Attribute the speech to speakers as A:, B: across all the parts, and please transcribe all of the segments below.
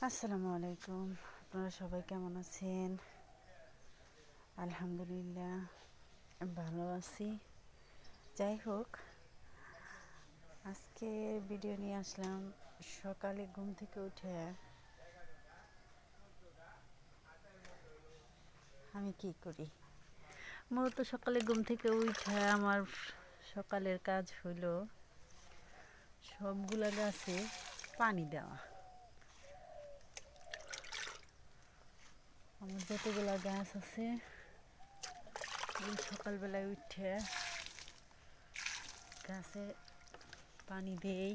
A: আসসালামু আলাইকুম। আপনারা সবাই কেমন আছেন? আলহামদুলিল্লাহ ভালো আছি। যাই হোক, আজকে ভিডিও নিয়ে আসলাম সকালে ঘুম থেকে উঠে আমি কি করি। মূলত সকালে ঘুম থেকে উঠে আমার সকালের কাজ হলো সবগুলা গাছে পানি দেওয়া। আমার যতগুলা গাছ আছে সকালবেলায় উঠে গাছে পানি দেই।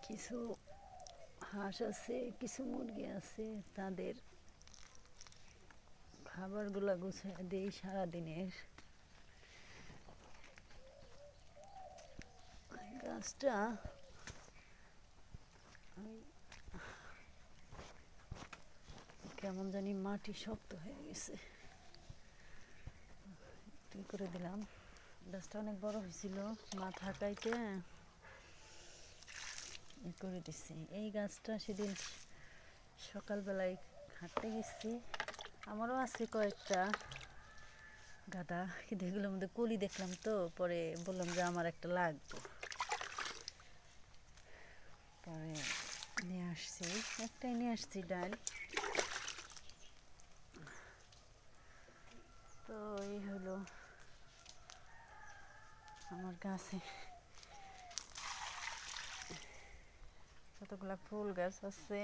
A: কিছু হাঁস আছে, কিছু মুরগি আছে, তাদের খাবারগুলা গুছিয়ে দিই সারাদিনের। গাছটা কেমন জানি মাটি শক্ত হয়ে গেছে, ঠিক করে দিলাম। গাছটা অনেক বড় হয়েছিল, মাথা কাইটে করে দিচ্ছি। এই গাছটা সেদিন সকালবেলায় হাঁটতে গেছি, আমারও আছে কয়েকটা গাদা, কিন্তু এগুলোর মধ্যে কলি দেখলাম, তো পরে বললাম যে আমার একটা লাগবে, পরে নিয়ে আসছি, একটাই নিয়ে আসছি ডাল। তো এই হলো আমার গাছে কতগুলা ফুল গাছ আছে,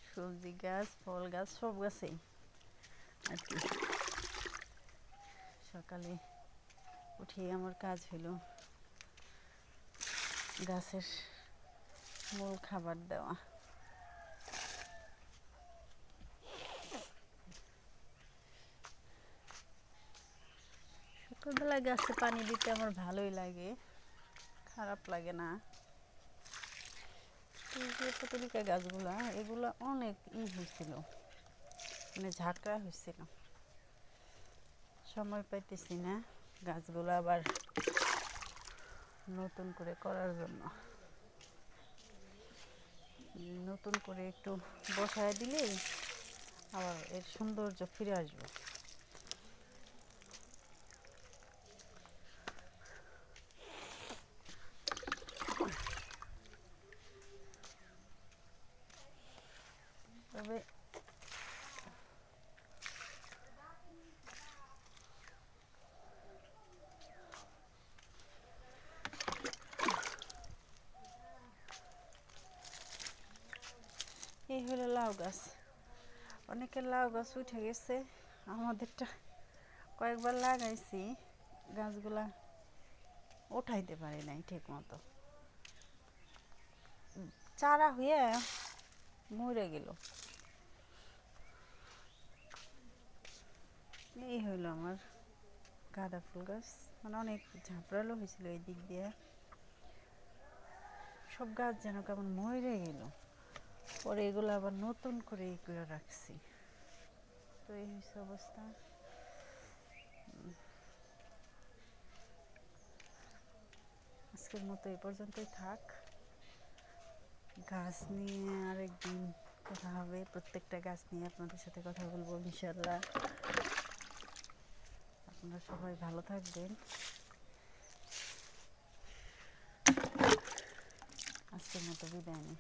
A: সবজি গাছ, ফল গাছ, সব গাছেই আর কি। সকালে উঠে আমার কাজ হলো গাছের মূল খাবার দেওয়া। সকালবেলা গাছে পানি দিতে আমার ভালোই লাগে, খারাপ লাগে না। এই যে পটলিকা গাছগুলা, এগুলা অনেক হয়েছিল, মানে ঝাঁকড়া হয়েছিল, সময় পাইতেছি না গাছগুলো আবার নতুন করে করার জন্য। নতুন করে একটু বসায় দিলেই আবার এর সৌন্দর্য ফিরে আসবে। তবে এই হলো লাউ গাছ, অনেকের লাউ গাছ উঠে গেছে, আমাদেরটা কয়েকবার লাগাইছি, গাছগুলা উঠাইতে পারি নাই ঠিক মতো, চারা হয়ে মরে গেল। এই হইলো আমার গাঁদা ফুল গাছ, মানে অনেক ঝাঁপড়ালো হয়েছিল এই দিক দিয়ে, সব গাছ যেন কেমন মরে গেল, পরে এগুলো আবার নতুন করে এই করে রাখছি। তো এই হয়েছে অবস্থা। আজকের মতো এই পর্যন্তই থাক, গাছ নিয়ে আরেকদিন কথা হবে, প্রত্যেকটা গাছ নিয়ে আপনাদের সাথে কথা বলবো ইনশাল্লাহ। আপনারা সবাই ভালো থাকবেন। আজকের মতো বিদায় নিই।